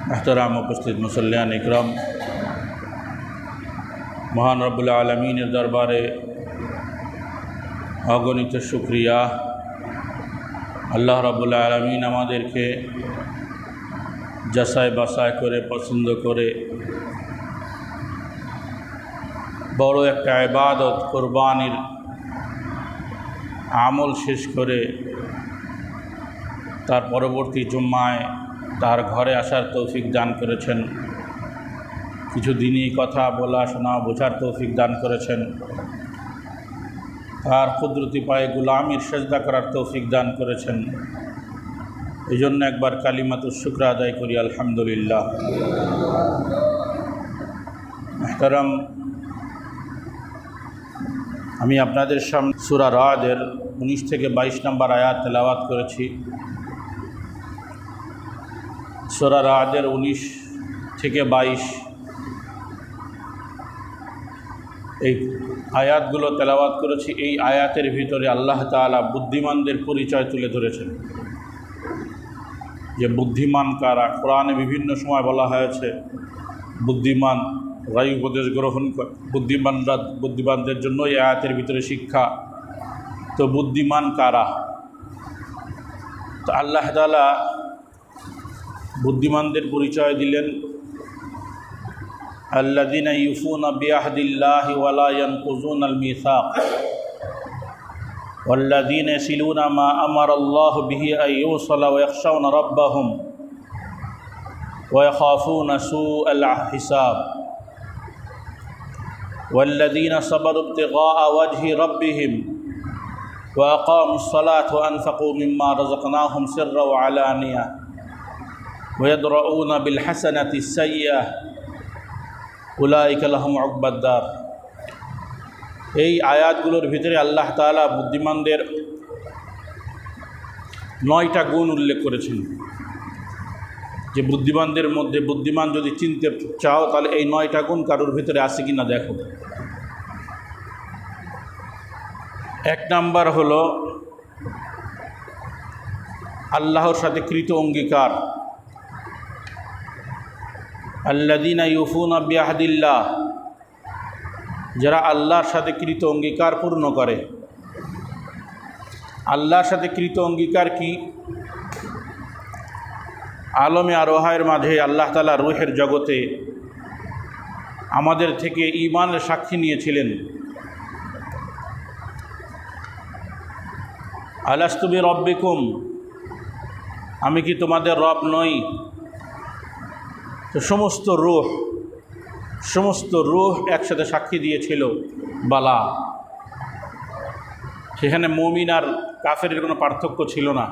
एहतराम उपस्थित मुसल्लियान इकराम, महान रब्बुल आलमीनेर दरबारे अगणित शुक्रिया। अल्लाह रब्बुल आलमीन आमादेरके जाचाई बाछाई करे पसंद करे बड़ो एकटा इबादत कुरबानिर आमल शेष करे तार परवर्ती जुम्माय तार घरे आसार तौफिक दान करेছেন, किछु दिनी कथा बोला शोना बोझार तौफिक दान करेছেন, तार कुदरती पाए गुलामीर सेजदा करार तौफिक दान करेছেন। एजন্য एकबार कालिमातुश शुक्र आदाय करी आलহামদুলিল্লাহ। मुहतरम, আমি আপনাদের সামনে সূরা রাদের 19 থেকে 22 নম্বর আয়াত তেলাওয়াত করেছি। সূরা রাদের 19 থেকে 22 এই আয়াতগুলো তেলাওয়াত করেছি। এই আয়াতের ভিতরে আল্লাহ তাআলা বুদ্ধিমানদের পরিচয় তুলে ধরেছেন যে বুদ্ধিমান কারা। কোরআনে বিভিন্ন সময় বলা হয়েছে বুদ্ধিমান রায় উপদেশ গ্রহণ করে, বুদ্ধিমানদের জন্য এই আয়াতের ভিতরে শিক্ষা। তো বুদ্ধিমান কারা? তো আল্লাহ তাআলা বুদ্ধিমানদের পরিচয় দিলেন, আল্লাযীনা ইউফুনা বিআহদিল্লাহি ওয়া লা ইয়ানকুযুনাল মিসাক ওয়াল্লাযীনা ইয়াসিলুনা মা আমারাল্লাহু বিহি আইয়ুসালা ওয়া ইয়াখশাউনা রাব্বাহুম ওয়া ইয়াখাফুনা সুআল হিসাব ওয়াল্লাযীনা সাবারু ইবতিগাআ ওয়াজহি রাব্বিহিম ওয়া আকামুস সালাতা ওয়া আনফাকু মিম্মা রাযাকনাহুম সিররা ওয়া আলানিয়া ওয়ায়াদরাউনা বিল হাসানাতি সাইয়্যাহ উলাইকা লাহুম উকবাদ দার। এই আয়াতগুলোর ভিতরে আল্লাহ তাআলা বুদ্ধিমানদের 9টা গুণ উল্লেখ করেছেন যে বুদ্ধিমানদের মধ্যে বুদ্ধিমান যদি চিনতে চাও তাহলে এই 9টা গুণ কারোর ভিতরে আছে কিনা দেখো। 1 নাম্বার হলো আল্লাহর সাথে কৃত অঙ্গীকার। আল্লাযীনা ইউফুনা বিআহদিল্লাহ, যারা আল্লাহর সাথে কৃত অঙ্গীকার পূর্ণ করে। আল্লাহর সাথে কৃত অঙ্গীকার কি? আলমে আরোহায়ের মাঝে আল্লাহ তাআলা রূহের জগতে আমাদের থেকে ঈমানের সাক্ষী নিয়েছিলেন। আলাস্তু বিরব্বিকুম, আমি কি তোমাদের রব নই? তো সমস্ত রূহ একসাথে সাক্ষী দিয়েছিল বালা। সেখানে মুমিন আর কাফেরের কোনো পার্থক্য ছিল না,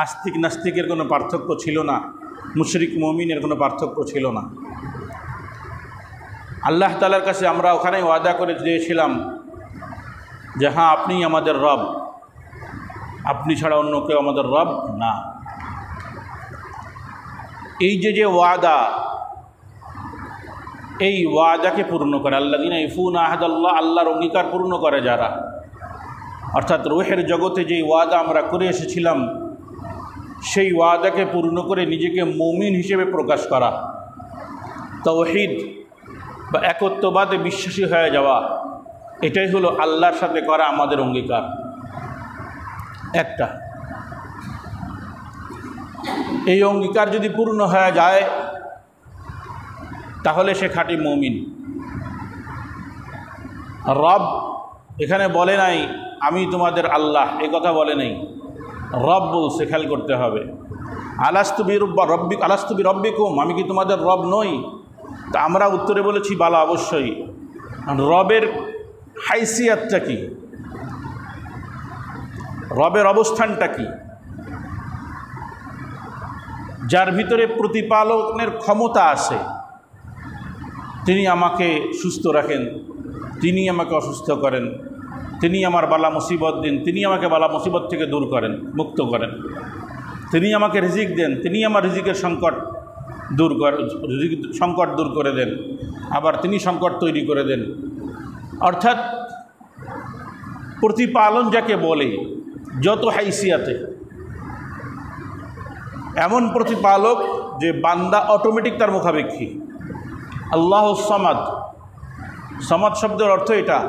আস্তিক নাস্তিকের কোনো পার্থক্য ছিল না, মুশরিক মুমিনের কোনো পার্থক্য ছিল না। আল্লাহ তাআলার কাছে আমরা ওখানেই ওয়াদা করে দিয়েছিলাম যে হ্যাঁ, আপনিই আমাদের রব, আপনি ছাড়া অন্য কেউ আমাদের রব না। এই যে ওয়াদা, এই ওয়াদাকে পূর্ণ করে আল্লাযীনা ইউফুনা আহদাল্লাহ, আল্লাহর অঙ্গীকার পূর্ণ করে যারা, অর্থাৎ রূহের জগতে যেই ওয়াদা আমরা করে এসেছিলাম সেই ওয়াদাকে পূর্ণ করে নিজেকে মুমিন হিসেবে প্রকাশ করা, তাওহীদ বা একত্ববাদে বিশ্বাসী হয়ে যাওয়া, এটাই হলো আল্লাহর সাথে করা আমাদের অঙ্গীকার। একটা এই অঙ্গীকার যদি পূর্ণ হয়ে যায় তাহলে সে খাঁটি মুমিন। রব এখানে বলে নাই আমি তোমাদের আল্লাহ, এই কথা বলে নাই, রব বলছে, খেয়াল করতে হবে। আলাস্তু বিরব্বিকুম, আমি কি তোমাদের রব নই? তা আমরা উত্তরে বলেছি বালা, অবশ্যই। রবের হাইসিয়াতটা কি? রবের অবস্থানটা কি? যার ভিতরে প্রতিপালনের ক্ষমতা আছে, তিনি আমাকে সুস্থ রাখেন, তিনি আমাকে অসুস্থ করেন, তিনি আমার বালা মুসিবত দিন, তিনি আমাকে বালা মুসিবত থেকে দূর করেন, মুক্ত করেন, তিনি আমাকে রিজিক দেন, তিনি আমার রিজিকের সংকট দূর করে দেন, আবার তিনি সংকট তৈরি করে দেন। অর্থাৎ প্রতিপালন যাকে বলে যত হাইসিয়াতে, এমন প্রতিপালক যে বান্দা অটোমেটিক তার মুখাপেক্ষী। আল্লাহ সামাদ, সামাদ শব্দের অর্থ এটা,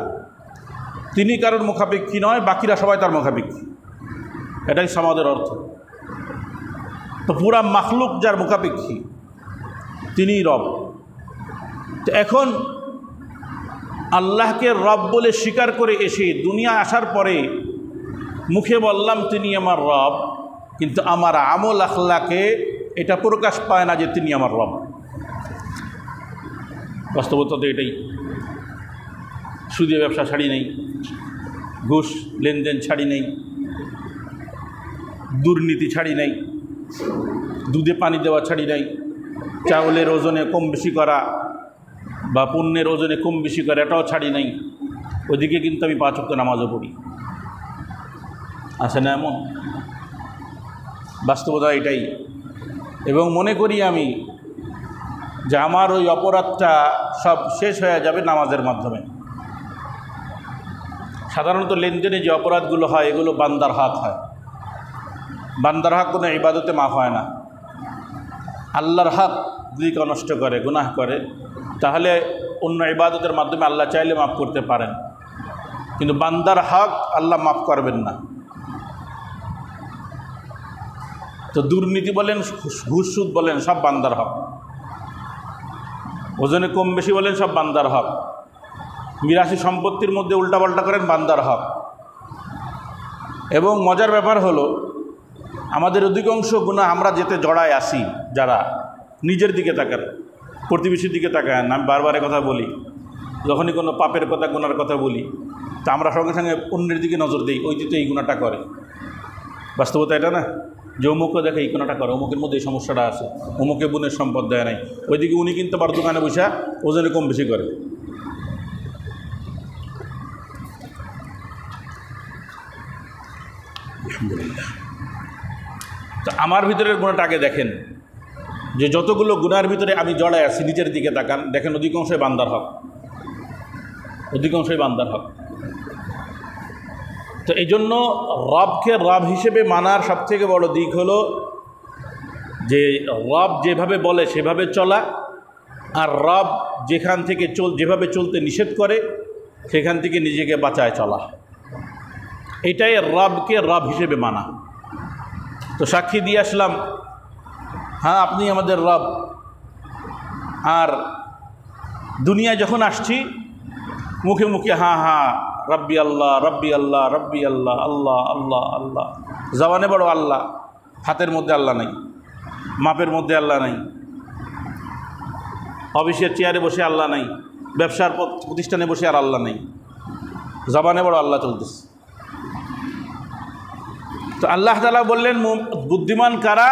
তিনি কারোর মুখাপেক্ষী নয়, বাকিরা সবাই তার মুখাপেক্ষী, এটাই সামাদের অর্থ। তো পুরা মাখলুক যার মুখাপেক্ষী তিনিই রব। তো এখন আল্লাহকে রব বলে স্বীকার করে এসে দুনিয়া আসার পরে মুখে বললাম তিনি আমার রব, কিন্তু আমার আমল আখলাকে এটা প্রকাশ পায় না যে তিনি আমার রব। বাস্তবতা তো এটাই। সুদে ব্যবসা ছাড়ি নেই, ঘুষ লেনদেন ছাড়ি নেই, দুর্নীতি ছাড়ি নাই, দুধে পানি দেওয়া ছাড়ি নাই, চাউলের ওজনে কম বেশি করা বা পণ্যের ওজনে কম বেশি করা এটাও ছাড়ি নাই। ওদিকে কিন্তু আমি 5 ওয়াক্ত নামাজও পড়ি। আছে না এমন? বাস্তবতা এটাই। এবং মনে করি আমি যে আমার ওই অপরাধটা সব শেষ হয়ে যাবে নামাজের মাধ্যমে। সাধারণত লেনদেনে যে অপরাধগুলো হয় এগুলো বান্দার হক হয়। বান্দার হক কোনো ইবাদতে মাফ হয় না। আল্লাহর হক যদি কেউ নষ্ট করে, গুনাহ করে, তাহলে অন্য ইবাদতের মাধ্যমে আল্লাহ চাইলে মাফ করতে পারেন, কিন্তু বান্দার হক আল্লাহ মাফ করবেন না। তো দুর্নীতি বলেন, ঘুষ সুদ বলেন, সব বান্দার হক। ওজনে কম বেশি বলেন, সব বান্দার হক। মিরাসি সম্পত্তির মধ্যে উল্টাপাল্টা করেন, বান্দার হক। এবং মজার ব্যাপার হলো আমাদের অধিকাংশ গুনাহ আমরা যেতে জড়ায় আসি, যারা নিজের দিকে তাকান, প্রতিবেশীর দিকে তাকান। আমি বারবার কথা বলি, যখনই কোনো পাপের কথা, গুনার কথা বলি, তা আমরা সঙ্গে সঙ্গে অন্যের দিকে নজর দিই, ওই দিকে এই গুনাহটা করে। বাস্তবতা এটা না, যে অমুকও দেখে এই গুনাহটা করে, অমুকের মধ্যে এই সমস্যাটা আছে, অমুকে বোনের সম্পদ দেয় নাই, ওইদিকে উনি কিন্তু আবার দোকানে বসে ওজনে কম বেশি করে। আলহামদুলিল্লাহ। তো আমার ভিতরের গুণাটা আগে দেখেন, যে যতগুলো গুনার ভিতরে আমি জড়ায় আছি, নিজের দিকে তাকান, দেখেন অধিকাংশই বান্দার হক, অধিকাংশই বান্দার হক। তো এই জন্য রবকে রব হিসেবে মানার সবথেকে বড় দিক হলো যে রব যেভাবে বলে সেভাবে চলা, আর রব যেখান থেকে যেভাবে চলতে নিষেধ করে সেখান থেকে নিজেকে বাঁচায় চলা। এটাই রবকে রব হিসেবে মানা। তো সাক্ষী দিয়ে আসলাম, হ্যাঁ আপনি আমাদের রব। আর দুনিয়ায় যখন আসছি মুখে মুখে হ্যাঁ হ্যাঁ রব্বি আল্লাহ, রব্বি আল্লাহ, রব্বি আল্লাহ, আল্লাহ আল্লাহ আল্লাহ, জবানে বড় আল্লাহ, হাতের মধ্যে আল্লাহ নাই, মাপের মধ্যে আল্লাহ নাই, অফিসের চেয়ারে বসে আল্লাহ নাই, ব্যবসার প্রতিষ্ঠানে বসে আর আল্লাহ নাই, জবানে বড় আল্লাহ চলতেছে। তো আল্লাহ তাআলা বললেন বুদ্ধিমান কারা?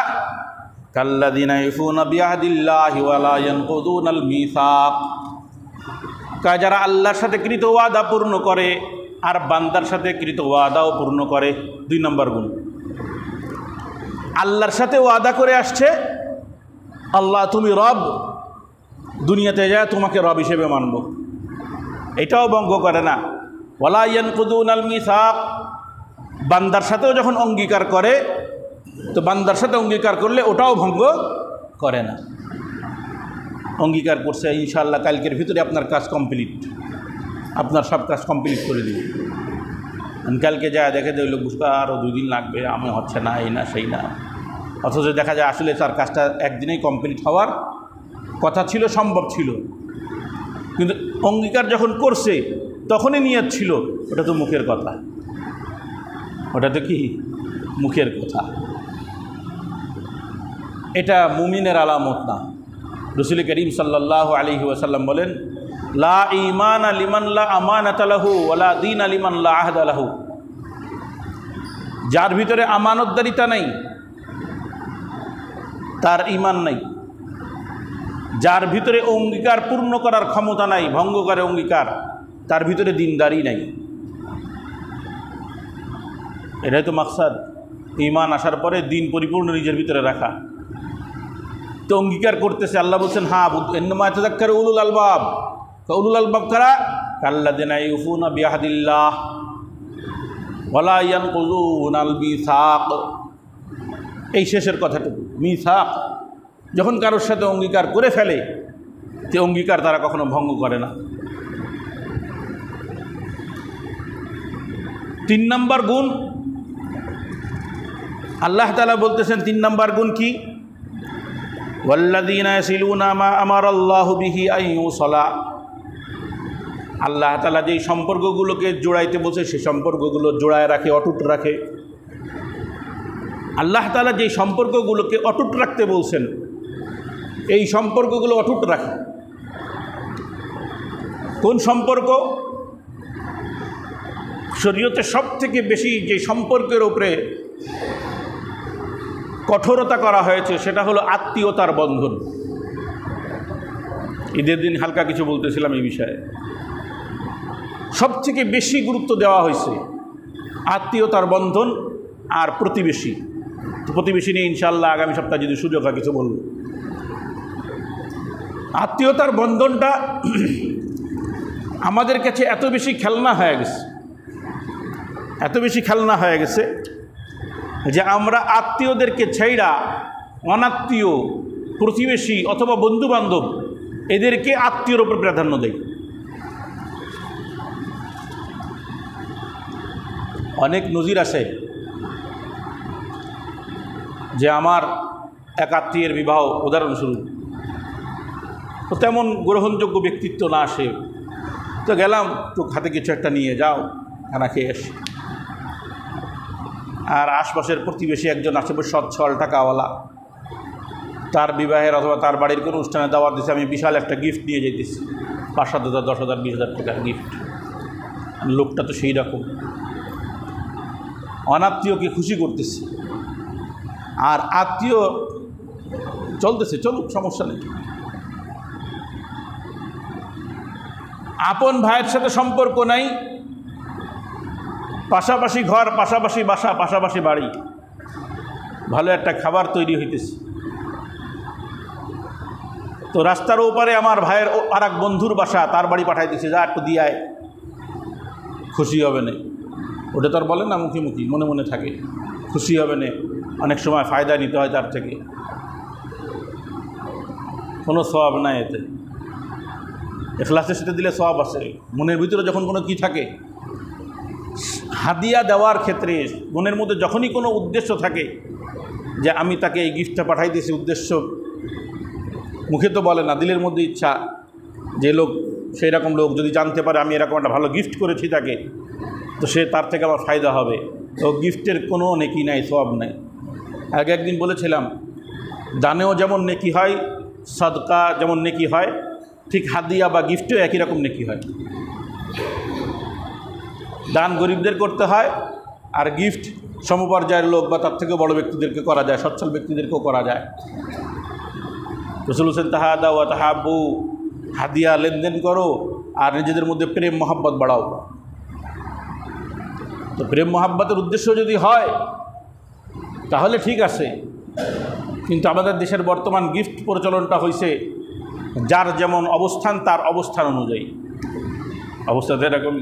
কাল্লাযীনা ইউফুনা বিআহদিল্লাহি ওয়া লা ইয়ানকুদুনাল মিসাক, যারা আল্লাহর সাথে কৃত ওয়াদা পূর্ণ করে আর বান্দার সাথে কৃত ওয়াদাও পূর্ণ করে। 2 নম্বর গুণ, আল্লাহর সাথে ওয়াদা করে আসছে, আল্লাহ তুমি রব, দুনিয়াতে যায় তোমাকে রব হিসেবে মানব, এটাও ভঙ্গ করে না। ওয়ালা ইয়ানকুদুনাল মিসাক, বান্দার সাথেও যখন অঙ্গীকার করে, তো বান্দার সাথে অঙ্গীকার করলে ওটাও ভঙ্গ করে না। অঙ্গীকার করছে ইনশাআল্লাহ কালকের ভিতরে আপনার কাজ কমপ্লিট, আপনার সব কাজ কমপ্লিট করে দিবে। কালকে যায় দেখে যে ওই লোক বুঝতে আরও 2 দিন লাগবে, আমি হচ্ছে না, এই না সেই না, অথচ দেখা যায় আসলে তার কাজটা একদিনেই কমপ্লিট হওয়ার কথা ছিল, সম্ভব ছিল, কিন্তু অঙ্গীকার যখন করছে তখনই নিয়ত ছিল, ওটা তো মুখের কথা, ওটা তো কি মুখের কথা। এটা মুমিনের আলামত না। রাসূল করিম সাল্লাল্লাহু আলাইহি ওয়াসাল্লাম বলেন, লা ঈমানা লিমান লা আমানাতা লাহু ওয়া লা দীনা লিমান লা আহদা লাহু, যার ভিতরে আমানতদারিতা নেই তার ঈমান নেই, যার ভিতরে অঙ্গীকার পূর্ণ করার ক্ষমতা নাই, ভঙ্গ করে অঙ্গীকার, তার ভিতরে দিনদারি নাই। এটাই তো মাকসাদ, ঈমান আসার পরে দিন পরিপূর্ণ নিজের ভিতরে রাখা। তো অঙ্গীকার করতেছে, আল্লাহ বলছেন হ্যাঁ ইন্নামা ইয়াতাযাক্কারু উলুল আলবাব। উলুল আলবাব কারা? কাল্লাযীনা ইউফুনা বিআহদিল্লাহ ওয়া লা ইয়ানকুযুনাল মিসাক। এই শেষের কথাটুকু, মিসাক যখন কারোর সাথে অঙ্গীকার করে ফেলে যে অঙ্গীকার তারা কখনো ভঙ্গ করে না। 3 নম্বর গুণ আল্লাহ তাআলা বলতেছেন, 3 নম্বর গুণ কি? ওয়াল্লাযীনা ইয়াসিলুনা মা আমারাল্লাহু বিহি আন ইউসালা। আল্লাহ তাআলা যেই সম্পর্কগুলোকে জোড়াইতে বলছে সেই সম্পর্কগুলো জোড়ায় রাখে, অটুট রাখে। আল্লাহ তাআলা যেই সম্পর্কগুলোকে অটুট রাখতে বলছেন এই সম্পর্কগুলো অটুট রাখে। কোন সম্পর্ক? শরীয়তে সবথেকে বেশি যে সম্পর্কের উপরে কঠোরতা করা হয়েছে সেটা হলো আত্মীয়তার বন্ধন। ঈদের দিন হালকা কিছু বলতেছিলাম এই বিষয়ে। সবথেকে বেশি গুরুত্ব দেওয়া হয়েছে আত্মীয়তার বন্ধন আর প্রতিবেশী। প্রতিবেশী নিয়ে ইনশাআল্লাহ আগামী সপ্তাহে যদি সুযোগ হয় কিছু বলব। আত্মীয়তার বন্ধনটা আমাদের কাছে এত বেশি খেলনা হয়ে গেছে, এত বেশি খেলনা হয়ে গেছে যে আমরা আত্মীয়দেরকে ছাইড়া অনাত্মীয়, প্রতিবেশী অথবা বন্ধুবান্ধব এদেরকে আত্মীয়র উপর প্রাধান্য দেয়। অনেক নজির আছে যে আমার এক আত্মীয়ের বিবাহ, উদাহরণস্বরূপ, তো তেমন গ্রহণযোগ্য ব্যক্তিত্ব না আসে, তো গেলাম তো হাতে কিছু একটা নিয়ে যাও, খানা খেয়ে আসি। আর আশপাশের প্রতিবেশী একজন আসে সচ্ছল টাকাওয়ালা, তার বিবাহের অথবা তার বাড়ির কোনো অনুষ্ঠানে দাওয়াত দিচ্ছে, আমি বিশাল একটা গিফট নিয়ে যেতেছি, 5,000, 10,000, 20,000 টাকার গিফট। লোকটা তো সেই রকম অনাত্মীয়কে খুশি করতেছে, আর আত্মীয় চলতেছে, চলুক, সমস্যা নেই। আপন ভাইয়ের সাথে সম্পর্ক নাই, পাশাপাশি ঘর, পাশাপাশি বাসা, পাশাপাশি বাড়ি, ভালো একটা খাবার তৈরি হইতেছে, তো রাস্তার ওপারে আমার ভাইয়ের আর এক বন্ধুর বাসা, তার বাড়ি পাঠাই দিচ্ছে, যা একটু দিয়ে আয়, খুশি হবে না। ওটা তো আর বলে না মুখে মুখে, মনে মনে থাকে, খুশি হবে না। অনেক সময় ফায়দা নিতে হয় তার থেকে, কোনো সওয়াব নাই এতে। ইখলাসের সাথে দিলে সওয়াব আছে। মনের ভিতরে যখন কোনো কি থাকে, হাদিয়া দেওয়ার ক্ষেত্রে মনের মধ্যে যখনই কোনো উদ্দেশ্য থাকে যে আমি তাকে এই গিফটটা পাঠাই দিয়েছি, উদ্দেশ্য মুখে তো বলে না, দিলের মধ্যে ইচ্ছা যে লোক, সেই রকম লোক যদি জানতে পারে আমি এরকম একটা ভালো গিফট করেছি তাকে, তো সে তার থেকে আমার ফায়দা হবে। তো গিফটের কোনো নেকি নাই, সওয়াব নাই। আগে একদিন বলেছিলাম, দানেও যেমন নেকি হয়, সাদকা যেমন নেকি হয়, ঠিক হাদিয়া বা গিফটেও একই রকম নেকি হয়। দান গরিবদের করতে হয়, আর গিফট সমপর্যায়ের লোক বা তার থেকে বড় ব্যক্তিদেরকে করা যায়, সচ্ছল ব্যক্তিদেরকেও করা যায়। রাসূল হোসেন তাহাদা ওয়া তাহাব্বু, হাদিয়া লেনদেন করো আর নিজেদের মধ্যে প্রেম মহাব্বত বাড়াও। তো প্রেম মহাব্বতের উদ্দেশ্য যদি হয় তাহলে ঠিক আছে, কিন্তু আমাদের দেশের বর্তমান গিফট প্রচলনটা হয়েছে যার যেমন অবস্থান তার অবস্থান অনুযায়ী। অবস্থা তো এরকম।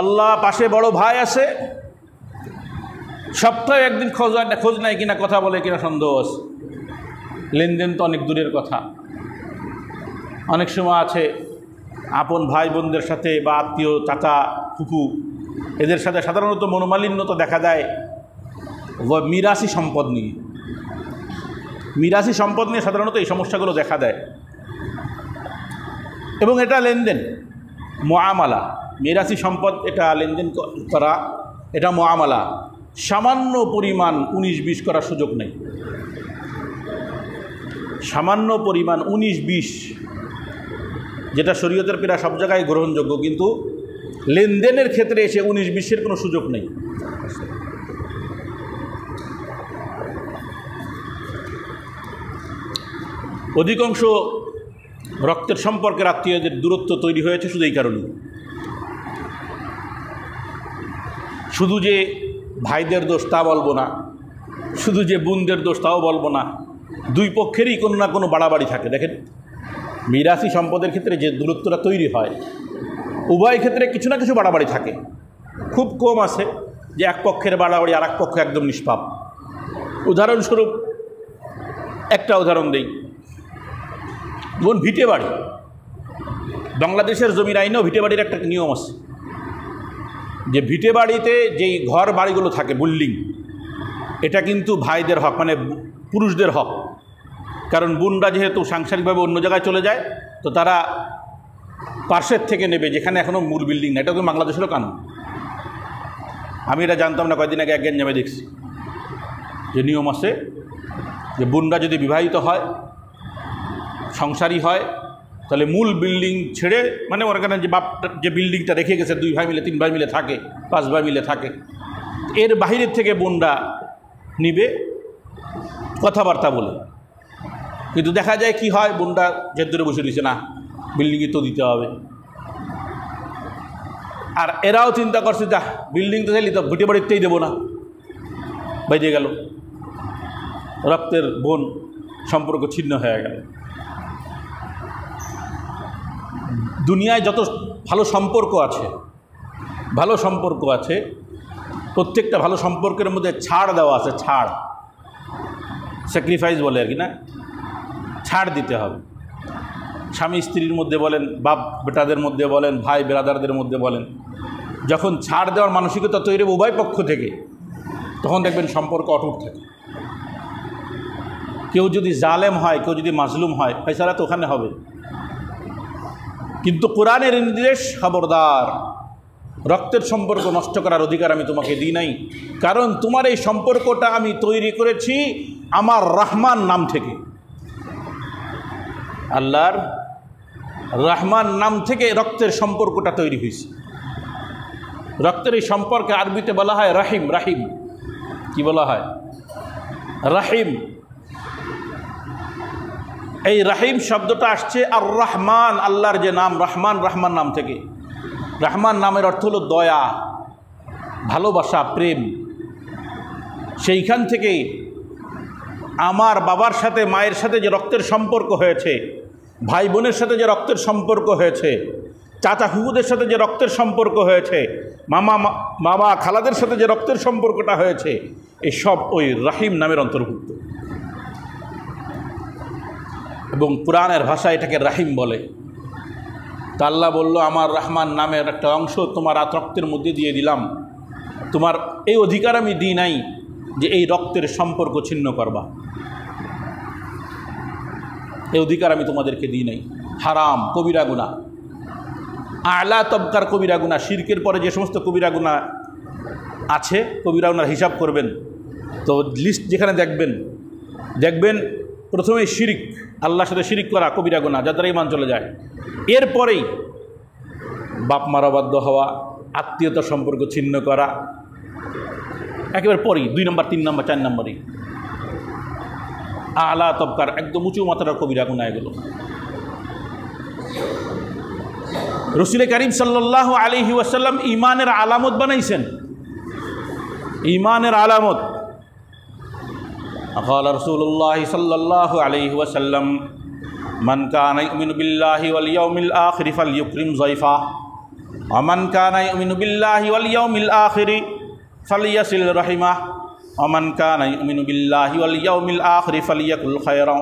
আল্লাহ পাশে বড় ভাই আছে, সপ্তাহে একদিন খোঁজ নাই কিনা, কথা বলে কিনা সন্দেহ আছে। লেনদেন তো অনেক দূরের কথা। অনেক সময় আছে আপন ভাই বোনদের সাথে বা আত্মীয়, চাচা, ফুফু, এদের সাথে সাধারণত মনোমালিন্যতা দেখা যায় মিরাসি সম্পদ নিয়ে। মিরাসি সম্পদ নিয়ে সাধারণত এই সমস্যাগুলো দেখা দেয়, এবং এটা লেনদেন, মুআমালা। মিরাসি সম্পদ এটা লেনদেন করা, এটা মুআমালা। সামান্য পরিমাণ 19-20 করার সুযোগ নেই। সামান্য পরিমাণ 19-20, যেটা শরীয়তের প্রায় সব জায়গায় গ্রহণযোগ্য, কিন্তু লেনদেনের ক্ষেত্রে এসে 19-20-এর কোনো সুযোগ নেই। অধিকাংশ রক্তের সম্পর্কের আত্মীয়দের দূরত্ব তৈরি হয়েছে শুধু এই কারণে। শুধু যে ভাইদের দোষ তা বলবো না, শুধু যে বোনদের দোষ তাও বলবো না, দুই পক্ষেরই কোনো না কোনো বাড়াবাড়ি থাকে। দেখেন, মিরাসি সম্পদের ক্ষেত্রে যে দূরত্বটা তৈরি হয়, উভয় ক্ষেত্রে কিছু না কিছু বাড়াবাড়ি থাকে। খুব কম আছে যে এক পক্ষের বাড়াবাড়ি আর এক পক্ষ একদম নিষ্পাপ। উদাহরণস্বরূপ একটা উদাহরণ দিই, যেমন ভিটে বাড়ি, বাংলাদেশের জমির আইনেও ভিটে বাড়ির একটা নিয়ম আছে যে ভিটে বাড়িতে যেই ঘর বাড়িগুলো থাকে বিল্ডিং, এটা কিন্তু ভাইদের হক, মানে পুরুষদের হক। কারণ বোনরা যেহেতু সাংসারিকভাবে অন্য জায়গায় চলে যায়, তো তারা পার্শ্বের থেকে নেবে যেখানে এখনও মূল বিল্ডিং না। এটা তো বাংলাদেশেরও কানুন। আমি এটা জানতাম না, কয়েকদিন আগে একজ্ঞান জামে দেখছি যে নিয়ম আছে যে বোনরা যদি বিবাহিত হয়, সংসারী হয়, তাহলে মূল বিল্ডিং ছেড়ে, মানে ওখানে যে বাপ যে বিল্ডিংটা রেখে গেছে 2 ভাই মিলে 3 ভাই মিলে থাকে, 5 ভাই মিলে থাকে, এর বাহিরের থেকে বোনরা নিবে কথাবার্তা বলে। কিন্তু দেখা যায় কি হয়, বোনরা জেদ ধরে বসে রয়েছে, না বিল্ডিংয়ে তো দিতে হবে। আর এরাও চিন্তা করছে, যা বিল্ডিং তো চাইলে তো ভিটে বাড়িতেই দেবো না, বাইরে গেল, রক্তের বোন, সম্পর্ক ছিন্ন হয়ে গেল। দুনিয়ায় যত ভালো সম্পর্ক আছে, প্রত্যেকটা ভালো সম্পর্কের মধ্যে ছাড় দেওয়া আছে, ছাড়, স্যাক্রিফাইস বলে আর কি, না, ছাড় দিতে হবে। স্বামী স্ত্রীর মধ্যে বলেন, বাপ বেটাদের মধ্যে বলেন, ভাই ব্রাদারদের মধ্যে বলেন, যখন ছাড় দেওয়ার মানসিকতা তৈরি হবে উভয় পক্ষ থেকে, তখন দেখবেন সম্পর্ক অটুট থাকে। কেউ যদি জালেম হয়, কেউ যদি মাজলুম হয়, ফয়সালা তো ওখানে হবে। কিন্তু কোরআনের নির্দেশ, খবরদার, রক্তের সম্পর্ক নষ্ট করার অধিকার আমি তোমাকে দিই নাই, কারণ তোমার এই সম্পর্কটা আমি তৈরি করেছি আমার রহমান নাম থেকে। আল্লাহর রহমান নাম থেকে রক্তের সম্পর্কটা তৈরি হয়েছে। রক্তের এই সম্পর্কে আরবিতে বলা হয় রাহিম। রাহিম কি বলা হয়? রাহিম। এই রাহিম শব্দটা আসছে আর রহমান, আল্লাহর যে নাম রহমান, রহমান নাম থেকে। রহমান নামের অর্থ হলো দয়া, ভালোবাসা, প্রেম। সেইখান থেকে আমার বাবার সাথে মায়ের সাথে যে রক্তের সম্পর্ক হয়েছে, ভাই বোনের সাথে যে রক্তের সম্পর্ক হয়েছে, চাচা হুকুদের সাথে যে রক্তের সম্পর্ক হয়েছে, মামা খালাদের সাথে যে রক্তের সম্পর্কটা হয়েছে, এই সব ওই রাহিম নামের অন্তর্ভুক্ত। এবং কোরআনের ভাষা এটাকে রাহিম বলে। তা আল্লাহ বলল, আমার রহমান নামের একটা অংশ তোমার রক্তের মধ্যে দিয়ে দিলাম। তোমার এই অধিকার আমি দিই নাই যে এই রক্তের সম্পর্ক ছিন্ন করবা, এই অধিকার আমি তোমাদেরকে দিই নাই। হারাম, কবিরা গুনাহ, আলা তবকার কবিরা গুনাহ, শিরকের পরে যে সমস্ত কবিরা গুনাহ আছে, কবিরা গুনার হিসাব করবেন তো লিস্ট যেখানে দেখবেন প্রথমেই শিরিক, আল্লাহর সাথে শিরিক করা কবিরা গুনাহ, যার দ্বারা ঈমান চলে যায়। এরপরেই বাপ মারা বাধ্য হওয়া, আত্মীয়তার সম্পর্ক ছিন্ন করা, একেবারে পরেই 2 নম্বর, 3 নম্বর, 4 নম্বরই আলা তবকার একদম উঁচু মাত্রার কবিরা গুনাহ এগুলো। রাসূল করিম সাল্লাল্লাহু আলাইহি ওয়াসাল্লাম ঈমানের আলামত বানাইছেন, ঈমানের আলামত। قال رسول الله صلى الله عليه وسلم من كان يؤمن بالله واليوم الآخر فليكرم ضيفه ومن كان يؤمن بالله واليوم الآخر فليصل رحمه ومن كان يؤمن بالله واليوم الآخر فليقل خيرا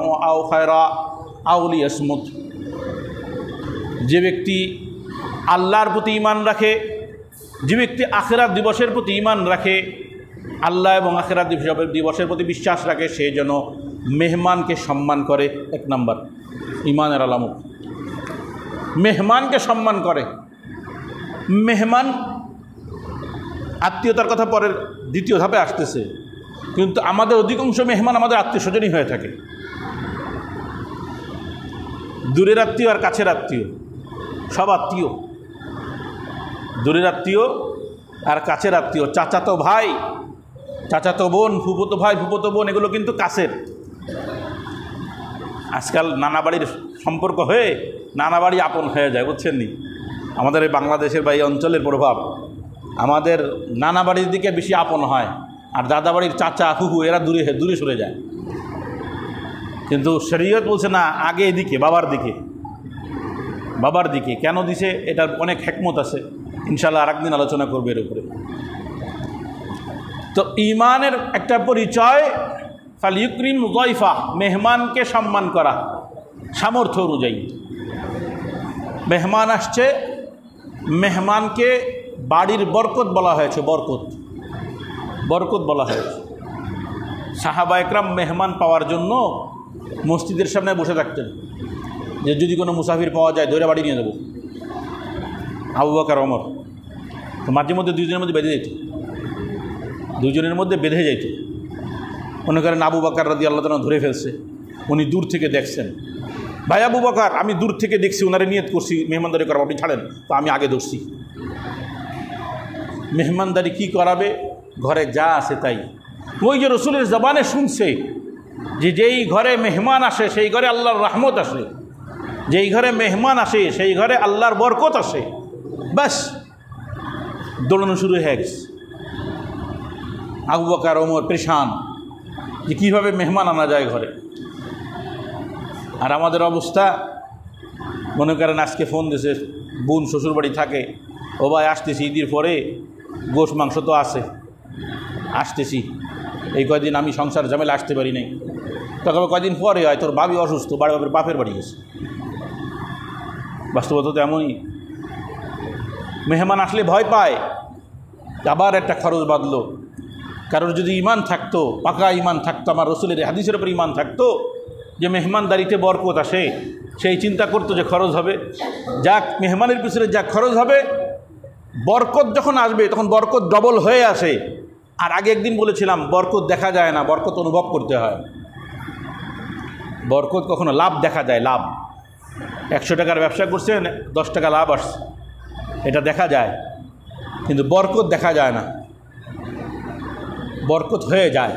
أو ليصمت। যে ব্যক্তি আল্লাহর প্রতি ঈমান রাখে, যে ব্যক্তি আখিরাত দিবসের প্রতি ঈমান রাখে, আল্লাহ এবং আখিরাত দিবসের প্রতি বিশ্বাস রাখে, সে যেন মেহমানকে সম্মান করে। 1 নম্বর ঈমানের আলামত, মেহমানকে সম্মান করে। মেহমান আত্মীয়তার কথা পরের দ্বিতীয় ধাপে আসতেছে, কিন্তু আমাদের অধিকাংশ মেহমান আমাদের আত্মীয় স্বজনই হয়ে থাকে। দূরের আত্মীয় আর কাছের আত্মীয়, সব আত্মীয়। দূরের আত্মীয় আর কাছের আত্মীয়, চাচাতো ভাই, চাচাতো বোন, ফুফুতো ভাই, ফুফুতো বোন, এগুলো কিন্তু কাছের। আজকাল নানা বাড়ির সম্পর্ক হয়ে নানা বাড়ি আপন হয়ে যায়, বুঝছেন নি? আমাদের এই বাংলাদেশের বা এই অঞ্চলের প্রভাব, আমাদের নানা বাড়ির দিকে বেশি আপন হয়, আর দাদা বাড়ির চাচা ফুফু এরা দূরে সরে যায়। কিন্তু শরীয়ত বলছে না, আগে এদিকে বাবার দিকে কেন দিছে, এটার অনেক হিকমত আছে, ইনশাআল্লাহ আরেকদিন আলোচনা করবে এর উপরে। তো ঈমানের একটা পরিচয় ফালিউকরিম যায়ফা, মেহমানকে সম্মান করা সামর্থ্য অনুযায়ী। মেহমান আসছে, মেহমানকে বাড়ির বরকত বলা হয়েছে, বরকত বরকত বলা হয়েছে। সাহাবা একরাম মেহমান পাওয়ার জন্য মসজিদের সামনে বসে থাকতেন, যে যদি কোনো মুসাফির পাওয়া যায় ধরে বাড়ি নিয়ে যাবো। আবু বকর ওমর তো মাঝে মধ্যে দুইজনের মধ্যে বেঁধে যেত, দুইজনের মধ্যে বেঁধে যেত। মনে করেন আবু বকর রাদিয়াল্লাহু তাআলা ধরে ফেলছে, উনি দূর থেকে দেখছেন, ভাই আবু বকর আমি দূর থেকে দেখছি, ওনারে নিয়ত করছি মেহমানদারি করাবো, আপনি ছাড়েন, তো আমি আগে ধরছি। মেহমানদারি কি করাবে? ঘরে যা আছে তাই। ওই যে রসুলের জবানে শুনছে যে যেই ঘরে মেহমান আসে সেই ঘরে আল্লাহর রহমত আসে, যেই ঘরে মেহমান আসে সেই ঘরে আল্লাহর বরকত আসে, ব্যাস দৌড়ানো শুরু হয়ে গেছে। আবু বকর ওমর পেরেশান যে কীভাবে মেহমান আনা যায় ঘরে। আর আমাদের অবস্থা, মনে করেন আজকে ফোন দিয়েছে, বোন শ্বশুরবাড়ি থাকে, ও ভাই আসতেছি ঈদের পরে, গোশ মাংস তো আছে, আসতেছি, এই কয়দিন আমি সংসার ঝামেলা আসতে পারি নাই। তবে কয়দিন পরে হয় তোর ভাবি অসুস্থ, বাপের বাড়ি গেছে। বাস্তবতা তো এমনই, মেহমান আসলে ভয় পায়, আবার একটা খরচ বাঁধলো। কারোর যদি ইমান থাকতো, পাকা ইমান থাকতো, আমার রসুলের হাদিসের উপর ইমান থাকতো যে মেহমানদারিতে বরকত আসে, সেই চিন্তা করতো যে খরচ হবে, যাক মেহমানের পিছনে যা খরচ হবে, বরকত যখন আসবে তখন বরকত ডবল হয়ে আসে। আর আগে একদিন বলেছিলাম, বরকত দেখা যায় না, বরকত অনুভব করতে হয়। বরকত কখনো লাভ দেখা যায়, লাভ 100 টাকার ব্যবসা করছেন, 10 টাকা লাভ আসছে, এটা দেখা যায়, কিন্তু বরকত দেখা যায় না। বরকত হয়ে যায়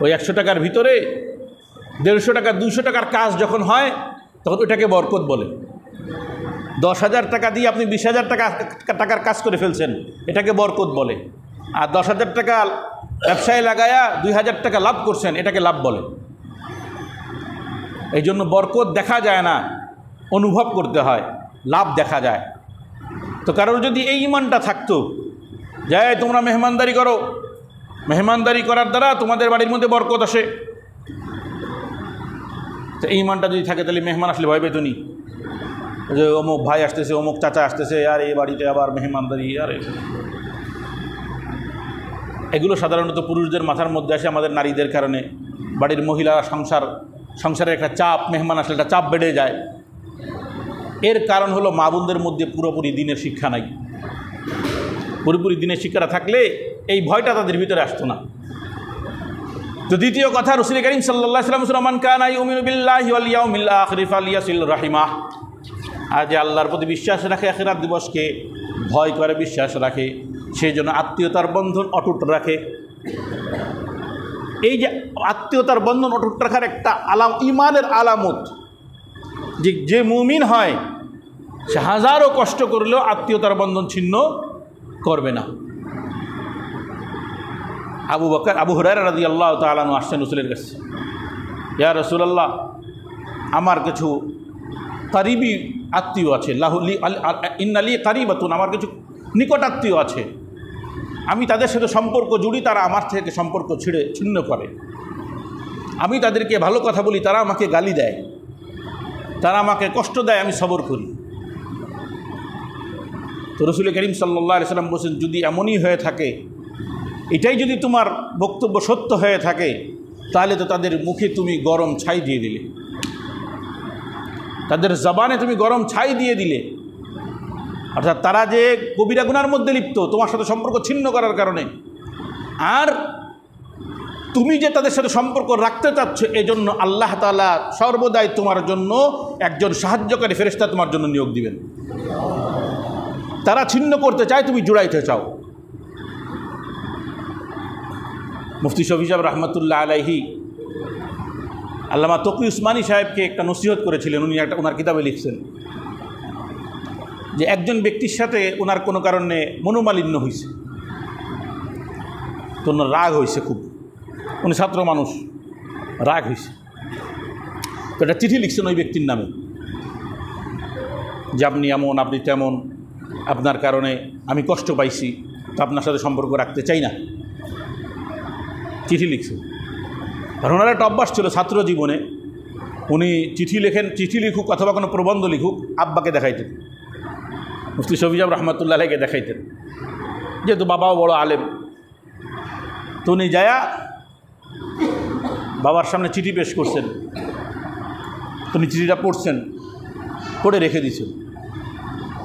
ওই 100 টাকার ভিতরে 150 টাকা 200 টাকার কাজ যখন হয় তখন ওইটাকে বরকত বলে। 10,000 টাকা দিয়ে আপনি 20,000 টাকার কাজ করে ফেলছেন, এটাকে বরকত বলে। আর 10,000 টাকা ব্যবসায় লাগায়া 2,000 টাকা লাভ করছেন, এটাকে লাভ বলে। এই জন্য বরকত দেখা যায় না, অনুভব করতে হয়, লাভ দেখা যায়। তো কারোর যদি এই ইমানটা থাকতো যে তোমরা মেহমানদারি করো, মেহমানদারি করার দ্বারা তোমাদের বাড়ির মধ্যে বরকত আসে, তো এই ইমানটা যদি থাকে তাহলে মেহমান আসলে ভয় পেতনি যে অমুক ভাই আসতেছে, অমুক চাচা আসতেছে, আর এই বাড়িতে আবার মেহমানদারি। আর এগুলো সাধারণত পুরুষদের মাথার মধ্যে আসে, আমাদের নারীদের কারণে। বাড়ির মহিলারা সংসারের একটা চাপ, মেহমান আসলে একটা চাপ বেড়ে যায়। এর কারণ হলো মা বোনদের মধ্যে পুরোপুরি দিনের শিক্ষা নাই। পুরোপুরি দিনের শিক্ষাটা থাকলে এই ভয়টা তাদের ভিতরে আসতো না। তো দ্বিতীয় কথা, রাসূল কারীম সাল্লাল্লাহু আলাইহি ওয়াসাল্লাম মান কানা ইউমিনু বিল্লাহি ওয়াল ইয়াউমিল আখির ফালিয়াসিল রাহিমাহ, আর যে আল্লাহর প্রতি বিশ্বাস রাখে, আখিরাত দিবসকে ভয় করে বিশ্বাস রাখে, সেই জন্য আত্মীয়তার বন্ধন অটুট রাখে। এই যে আত্মীয়তার বন্ধন অটুট রাখার একটা ইমানের আলামত, যে মুমিন হয় সে হাজারো কষ্ট করলেও আত্মীয়তার বন্ধন ছিন্ন করবে না। আবু হুরায়রা রাদিয়াল্লাহু তাআলা আনহু আসছেন রাসূলের কাছে, ইয়া রাসূলুল্লাহ, আমার কিছু কারিবি আত্মীয় আছে, ইন্নালি কারিবাতুন, আমার কিছু নিকট আত্মীয় আছে, আমি তাদের সাথে সম্পর্ক জুড়ি, তারা আমার থেকে সম্পর্ক ছিন্ন করে। আমি তাদেরকে ভালো কথা বলি, তারা আমাকে গালি দেয়, তারা আমাকে কষ্ট দেয়, আমি সবর করি। তো রাসূল কারীম সাল্লাল্লাহু আলাইহি ওয়াসাল্লাম বলেছেন, যদি এমনই হয়ে থাকে, এটাই যদি তোমার বক্তব্য সত্য হয়ে থাকে, তাহলে তো তাদের মুখে তুমি গরম ছাই দিয়ে দিলে, তাদের জবানে তুমি গরম ছাই দিয়ে দিলে। অর্থাৎ তারা যে কবিরা গুনার মধ্যে লিপ্ত তোমার সাথে সম্পর্ক ছিন্ন করার কারণে, আর তুমি যে তাদের সাথে সম্পর্ক রাখতে চাচ্ছ, এজন্য আল্লাহ তাআলা সর্বদাই তোমার জন্য একজন সাহায্যকারী ফেরেশতা তোমার জন্য নিয়োগ দিবেন। তারা ছিন্ন করতে চায়, তুমি জুড়াইতে চাও। মুফতি শফি সাহেব রহমতুল্লাহ আলাইহি আল্লামা তকি উসমানী সাহেবকে একটা নসিহত করেছিলেন। উনি ওনার কিতাবে লিখছেন যে একজন ব্যক্তির সাথে ওনার কোনো কারণে মনোমালিন্য হয়েছে, তো ওনার রাগ হয়েছে খুব, উনি ছাত্র মানুষ, রাগ হয়েছে, তো একটা চিঠি লিখছেন ওই ব্যক্তির নামে যে আপনি এমন, আপনি তেমন, আপনার কারণে আমি কষ্ট পাইছি, তো আপনার সাথে সম্পর্ক রাখতে চাই না, চিঠি লিখছে। আর ওনার একটা অভ্যাস ছিল ছাত্র জীবনে, উনি চিঠি লিখুক অথবা কোনো প্রবন্ধ লিখুক আব্বাকে দেখাইতেন, মুফতি শফি সাহেব রহমতুল্লাহ আলাইকে দেখাইতেন, যেহেতু বাবাও বড় আলেম। তো উনি যায়া বাবার সামনে চিঠি পেশ করছেন, উনি চিঠিটা পড়ছেন, পড়ে রেখে দিয়েছেন।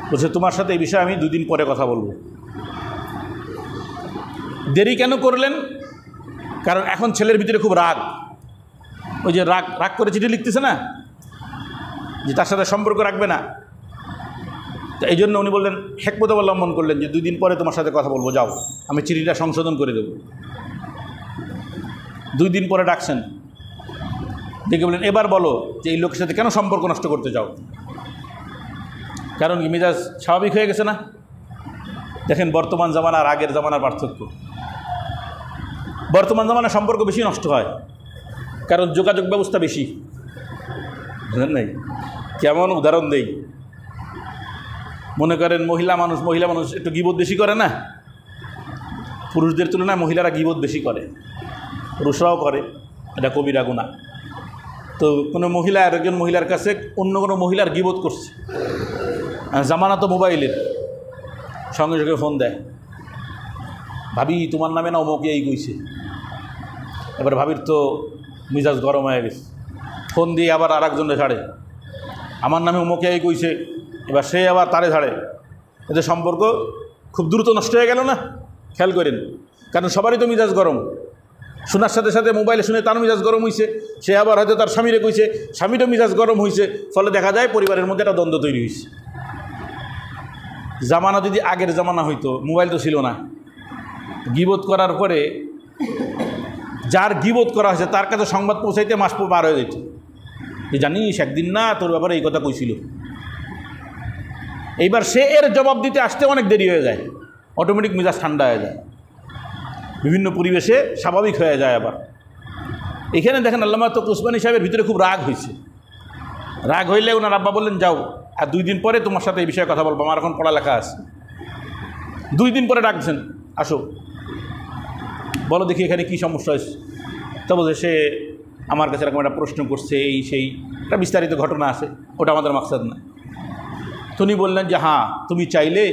বলছে তোমার সাথে এই বিষয়ে আমি 2 দিন পরে কথা বলবো। দেরি কেন করলেন? কারণ এখন ছেলের ভিতরে খুব রাগ, ওই যে রাগ করে চিঠি লিখতেছে না, যে তার সাথে সম্পর্ক রাখবে না। তো এই জন্য উনি বললেন, হিকমত অবলম্বন করলেন যে 2 দিন পরে তোমার সাথে কথা বলবো, যাও আমি চিঠিটা সংশোধন করে দেব। 2 দিন পরে ডাকছেন, ডেকে বললেন এবার বলো যে এই লোকের সাথে কেন সম্পর্ক নষ্ট করতে চাও? কারণ কি মেজাজ স্বাভাবিক হয়ে গেছে না? দেখেন বর্তমান জামানা আর আগের জামানার পার্থক্য। বর্তমান জামানার সম্পর্ক বেশি নষ্ট হয়, কারণ যোগাযোগ ব্যবস্থা বেশি, বুঝলেন নাই? কেমন উদাহরণ দেই, মনে করেন মহিলা মানুষ একটু গীবত বেশি করে না? পুরুষদের তুলনায় মহিলারা গীবত বেশি করে, পুরুষরাও করে, এটা কবিরা গুনাহ। তো কোনো মহিলা আর একজন মহিলার কাছে অন্য কোনো মহিলার গীবত করছে, জামানা তো মোবাইলের, সঙ্গে সঙ্গে ফোন দেয়, ভাবি তোমার নামে না অমুকে এই কইছে। এবার ভাবির তো মিজাজ গরম হয়ে গেছে, ফোন দিয়ে আবার আর একজনে ছাড়ে, আমার নামে অমুকে এই কইছে, এবার সে আবার তারে ছাড়ে। এদের সম্পর্ক খুব দ্রুত নষ্ট হয়ে গেল না? খেয়াল করেন, কারণ সবারই তো মিজাজ গরম, শোনার সাথে সাথে মোবাইলে শুনে তার মিজাজ গরম হয়েছে, সে আবার হয়তো তার স্বামীরে কইছে, স্বামীরও মিজাজ গরম হয়েছে, ফলে দেখা যায় পরিবারের মধ্যে একটা দ্বন্দ্ব তৈরি হয়েছে। জামানা যদি আগের জামানা হইতো, মোবাইল তো ছিল না, গীবত করার পরে যার গীবত করা হয়েছে তার কাছে সংবাদ পৌঁছাইতে মাস পার হয়ে যেত, যে জানিস একদিন না তোর ব্যাপারে এই কথা কইছিল। এইবার সে এর জবাব দিতে আসতে অনেক দেরি হয়ে যায়, অটোমেটিক মেজাজ ঠান্ডা হয়ে যায়, বিভিন্ন পরিবেশে স্বাভাবিক হয়ে যায়। আবার এখানে দেখেন আল্লামা তকি উসমানী সাহেবের ভিতরে খুব রাগ হয়েছে। রাগ হইলে ওনার আব্বা বললেন যাও, আর 2 দিন পরে তোমার সাথে এই বিষয়ে কথা বলবো, আমার এখন পড়ালেখা আছে। 2 দিন পরে ডাকছেন, আসো বলো দেখি এখানে কী সমস্যা হয়েছে। তো বলছে সে আমার কাছে এরকম একটা প্রশ্ন করছে, এই সেই একটা বিস্তারিত ঘটনা আছে, ওটা আমাদের মাকসাদ না। তিনি বললেন যে হ্যাঁ তুমি চাইলে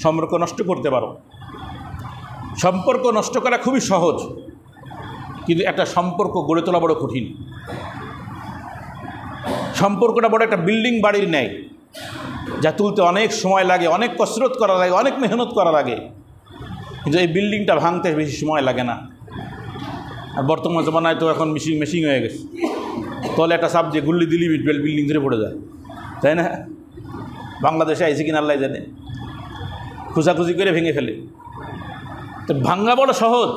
সম্পর্ক নষ্ট করতে পারো, সম্পর্ক নষ্ট করা খুবই সহজ, কিন্তু একটা সম্পর্ক গড়ে তোলা বড় কঠিন। সম্পর্কটা বড় একটা বিল্ডিং বাড়ির ন্যায়, যা তুলতে অনেক সময় লাগে, অনেক কসরত করা লাগে, অনেক মেহনত করা লাগে, কিন্তু এই বিল্ডিংটা ভাঙতে বেশি সময় লাগে না। আর বর্তমান জমানায় তো এখন মেশিং হয়ে গেছে, তলে একটা সাপ যে গুল্লি দিলি বিল্ডিং ধরে পড়ে যায়, তাই না? বাংলাদেশে আইসি কিনা আল্লাহ জানে, খুঁজাখুঁজি করে ভেঙে ফেলে। তো ভাঙ্গা বড় সহজ,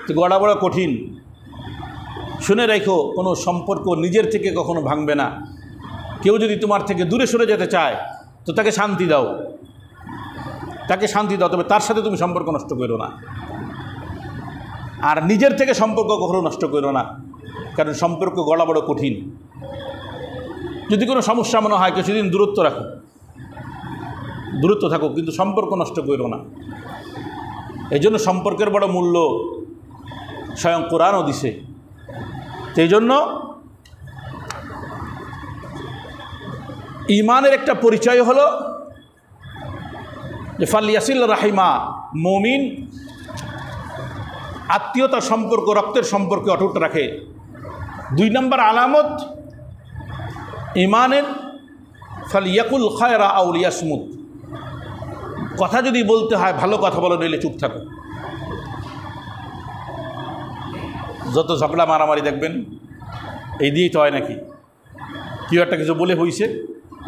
তো গড়া বড় কঠিন। শুনে রাখো, কোনো সম্পর্ক নিজের থেকে কখনো ভাঙবে না। কেউ যদি তোমার থেকে দূরে সরে যেতে চায় তো তাকে শান্তি দাও, তবে তার সাথে তুমি সম্পর্ক নষ্ট করো না। আর নিজের থেকে সম্পর্ক কখনো নষ্ট করো না, কারণ সম্পর্ক গড়া বড় কঠিন। যদি কোনো সমস্যা মনে হয় কিছুদিন দূরত্ব থাকো, কিন্তু সম্পর্ক নষ্ট করো না। এই জন্য সম্পর্কের বড় মূল্য স্বয়ং কোরআনও দিছে। সেই জন্য ঈমানের একটা পরিচয় হলো যে ফালিয়াসিল রাহিমা, মুমিন আত্মীয়তার সম্পর্ক, রক্তের সম্পর্কে অটুট রাখে। 2 নম্বর আলামত ঈমানের ফালিয়াকুল খায়রা আও লিয়াসমুত, কথা যদি বলতে হয় ভালো কথা বলো, নইলে চুপ থাকো। যত ঝগড়া মারামারি দেখবেন এই দিয়েই তো হয় নাকি, কেউ একটা কিছু বলে হইছে,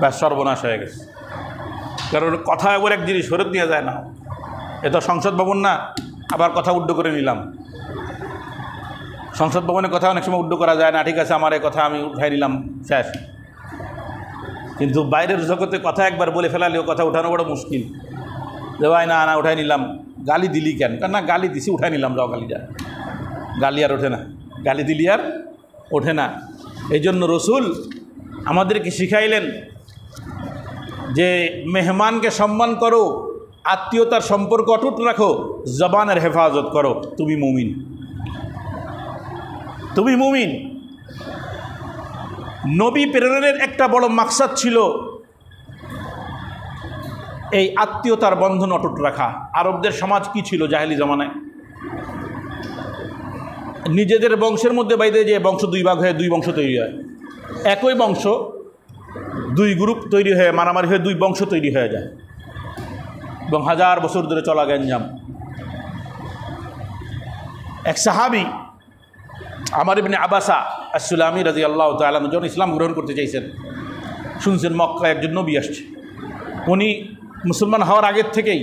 ব্যাস সর্বনাশ হয়ে গেছে। কারণ কথা একবার এক জিনিস ফেরত দেওয়া যায় না। এ তো সংসদ ভবন না, আবার কথা উড্ড করে নিলাম। সংসদ ভবনের কথা অনেক সময় উড্ড করা যায় না, ঠিক আছে আমার এই কথা আমি উঠাই নিলাম, শেষ। কিন্তু বাইরের জগতে কথা একবার বলে ফেলালেও কথা উঠানো বড় মুশকিল। যে ভাই না উঠাই নিলাম, গালি দিলি কেন? না গালি দিছি, উঠাই নিলাম, যাও গালি যা। গালি আর ওঠে না, গালি দিলি আর ওঠে না। এই জন্য রসুল আমাদেরকে শিখাইলেন যে মেহমানকে সম্মান করো, আত্মীয়তার সম্পর্ক অটুট রাখো, জবানের হেফাজত করো, তুমি মুমিন। তুমি মুমিন। নবী প্রেরণের একটা বড় মাকসাদ ছিল এই আত্মীয়তার বন্ধন অটুট রাখা। আরবদের সমাজ কি ছিল জাহেলি জমানায়? নিজেদের বংশের মধ্যে বাইরে যে বংশ দুই ভাগ হয়ে দুই বংশ তৈরি হয়, একই বংশ দুই গ্রুপ তৈরি হয়ে মারামারি হয়ে দুই বংশ তৈরি হয়ে যায় এবং হাজার বছর ধরে চলা গ্যাঞ্জাম। এক সাহাবি আমর ইবনে আবাসা আস-সুলামি রাদিয়াল্লাহু তাআলা যখন ইসলাম গ্রহণ করতে চাইছেন, শুনছেন মক্কায় একজন নবী আসছে। উনি মুসলমান হওয়ার আগের থেকেই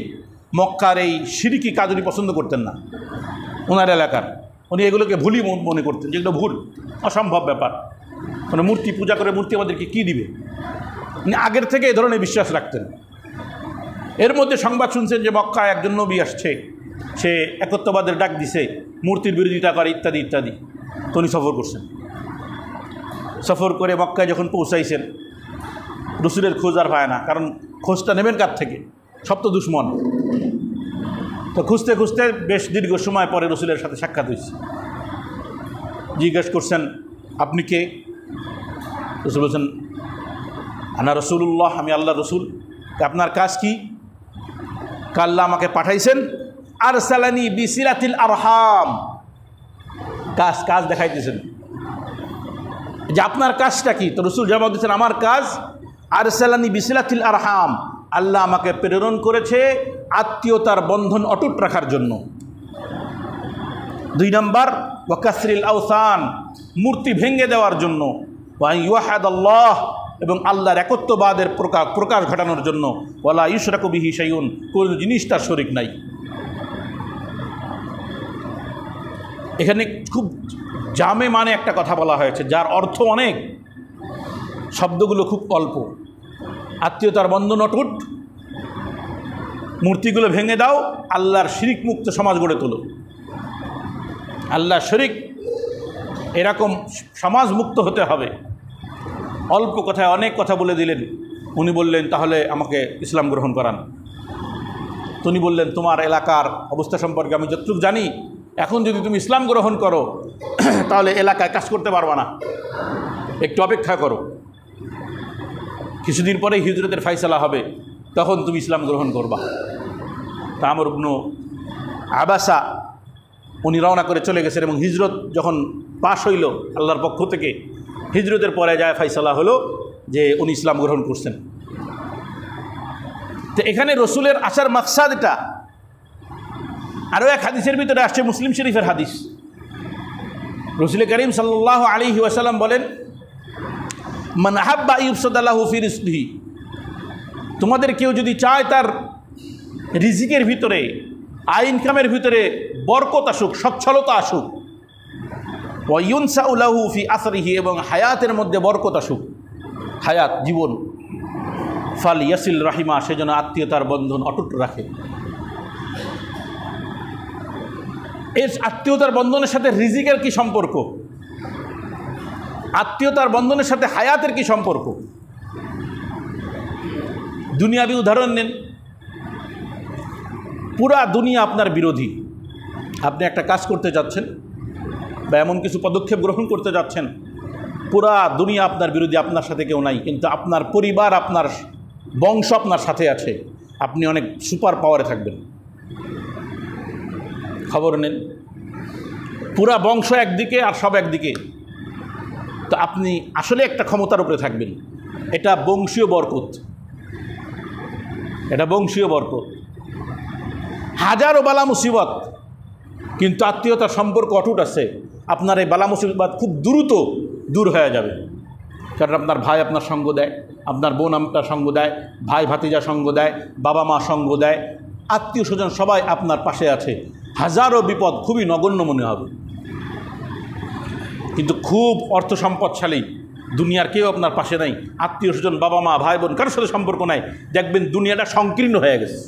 মক্কার এই শিরকি কাজ উনি পছন্দ করতেন না। ওনার এলাকার উনি এগুলোকে ভুলই মনে করতেন, যেগুলো ভুল, অসম্ভব ব্যাপার। মানে মূর্তি পূজা করে মূর্তি আমাদেরকে কী দিবে, উনি আগের থেকে এই ধরনের বিশ্বাস রাখতেন। এর মধ্যে সংবাদ শুনছেন যে মক্কায় একজন নবী আসছে, সে একত্ববাদের ডাক দিছে, মূর্তির বিরোধিতা করে ইত্যাদি ইত্যাদি। তো উনি সফর করছেন। সফর করে মক্কায় যখন পৌঁছাইছেন, রসুলের খোঁজ আর পায় না, কারণ খোঁজটা নেবেন কার থেকে? সব তো দুশ্মন। তো খুঁজতে খুঁজতে বেশ দীর্ঘ সময় পরে রসুলের সাথে সাক্ষাৎ হয়েছে। জিজ্ঞেস করছেন, আপনি কে? রসুল বলছেন, আনা রসুল্লাহ, আমি আল্লাহ রসুল। আপনার কাজ কি? আল্লাহ আমাকে পাঠাইছেন আরসালানি বিসিলাতিল আরহাম। কাজ কাজ দেখাইতেছেন যে আপনার কাজটা কি? তো রসুল জবাব দিচ্ছেন, আমার কাজ আরসালানি বিসিলাতিল আরহাম, আল্লাহ আমাকে প্রেরণ করেছে আত্মীয়তার বন্ধন অটুট রাখার জন্য। 2 নম্বর ওয়া কাসরিল আওসান, মূর্তি ভেঙে দেওয়ার জন্য। ওয়া ইউহাদাল্লাহ, এবং আল্লাহর একত্ববাদের প্রকাশ ঘটানোর জন্য। ওয়ালা ইউশরাকু বিহি শাইউন, কোনো জিনিস তার শরীক নাই। এখানে খুব জামে মানে একটা কথা বলা হয়েছে, যার অর্থ অনেক, শব্দগুলো খুব অল্প। আত্মীয়তার বন্ধন অটুট, মূর্তিগুলো ভেঙে দাও, আল্লাহর শিরিক মুক্ত সমাজ গড়ে তোলো। আল্লাহ শিরিক এরকম সমাজ মুক্ত হতে হবে। অল্প কথায় অনেক কথা বলে দিলেন। উনি বললেন, তাহলে আমাকে ইসলাম গ্রহণ করান। তো উনি বললেন, তোমার এলাকার অবস্থা সম্পর্কে আমি যতটুকু জানি, এখন যদি তুমি ইসলাম গ্রহণ করো তাহলে এলাকায় কাজ করতে পারবা না, একটু অপেক্ষা করো, কিছুদিন পরে হিজরতের ফাইসালা হবে, তখন তুমি ইসলাম গ্রহণ করবা। তা আমর ইবনে আবাসা উনি রওনা করে চলে গেছেন, এবং হিজরত যখন পাশ হইল আল্লাহর পক্ষ থেকে, হিজরতের পরে যায় ফাইসালা হলো যে উনি ইসলাম গ্রহণ করছেন। তো এখানে রসুলের আসার মাকসাদ এটা। আরও এক হাদিসের ভিতরে আসছে, মুসলিম শরীফের হাদিস। রসুল করিম সাল্লাল্লাহু আলাইহি ওয়াসাল্লাম বলেন, মান আহাব্বা ইউফসাদাল্লাহু ফি রিজকিহি, তোমাদের কেউ যদি চায় তার রিজিকের ভিতরে, ইনকামের ভিতরে বরকত আসুক, সচ্ছলতা আসুক, ওয়া ইউনসাউ লাহু ফি আসরিহি, এবং হায়াতের মধ্যে বরকত আসুক, হায়াত জীবন, ফাল ইয়াসিল রাহিমা, সেজন্য আত্মীয়তার বন্ধন অটুট রাখে। এর আত্মীয়তার বন্ধনের সাথে রিজিকের কি সম্পর্ক? আত্মীয়তার বন্ধনের সাথে হায়াতের কি সম্পর্ক? দুনিয়াবি উদাহরণ নেন। পুরা দুনিয়া আপনার বিরোধী। আপনি একটা কাজ করতে যাচ্ছেন বা এমন কিছু পদক্ষেপ গ্রহণ করতে যাচ্ছেন, পুরা দুনিয়া আপনার বিরোধী, আপনার সাথে কেউ নাই, কিন্তু আপনার পরিবার, আপনার বংশ আপনার সাথে আছে, আপনি অনেক সুপার পাওয়ারে থাকবেন। খবর নেন, পুরা বংশ একদিকে আর সব একদিকে, তো আপনি আসলে একটা ক্ষমতার উপরে থাকবেন। এটা বংশীয় বরকত, এটা বংশীয় বরকত। হাজারো বালা মুসিবত, কিন্তু আত্মীয়তার সম্পর্ক অটুট আছে, আপনার এই বালা মুসিবত খুব দ্রুত দূর হয়ে যাবে। কারণ আপনার ভাই আপনার সঙ্গ দেয়, আপনার বোন আপনার সঙ্গ দেয়, ভাই ভাতিজা সঙ্গ দেয়, বাবা মা সঙ্গ দেয়, আত্মীয় স্বজন সবাই আপনার পাশে আছে। হাজারো বিপদ খুবই নগণ্য মনে হবে। কিন্তু খুব অর্থ সম্পদশালী দুনিয়ার কেউ আপনার পাশে নাই, আত্মীয় স্বজন, বাবা মা, ভাই বোন, কারোর সাথে সম্পর্ক নাই, দেখবেন দুনিয়াটা সংকীর্ণ হয়ে গেছে।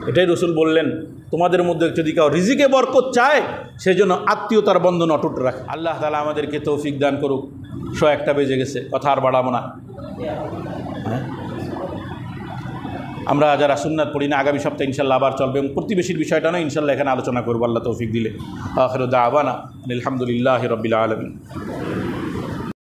এটাই রসুল বললেন, তোমাদের মধ্যে যদি কেউ রিজিকে বরকত চায়, সেজন্য আত্মীয়তার বন্ধন অটুট রাখে। আল্লাহ তাআলা আমাদেরকে তৌফিক দান করুক। 101টা বেজে গেছে, কথা আর বাড়াবো না। হ্যাঁ, আমরা যারা সুন্নাত পড়ি না আগামী সপ্তাহে ইনশাল্লাহ আবার চলবে এবং প্রতিবেশীর বিষয়টা নয় ইনশাল্লাহ এখানে আলোচনা করবো আল্লাহ তৌফিক দিলে। আখিরু দাওয়ানা আলহামদুলিল্লাহি রাব্বিল আলামিন।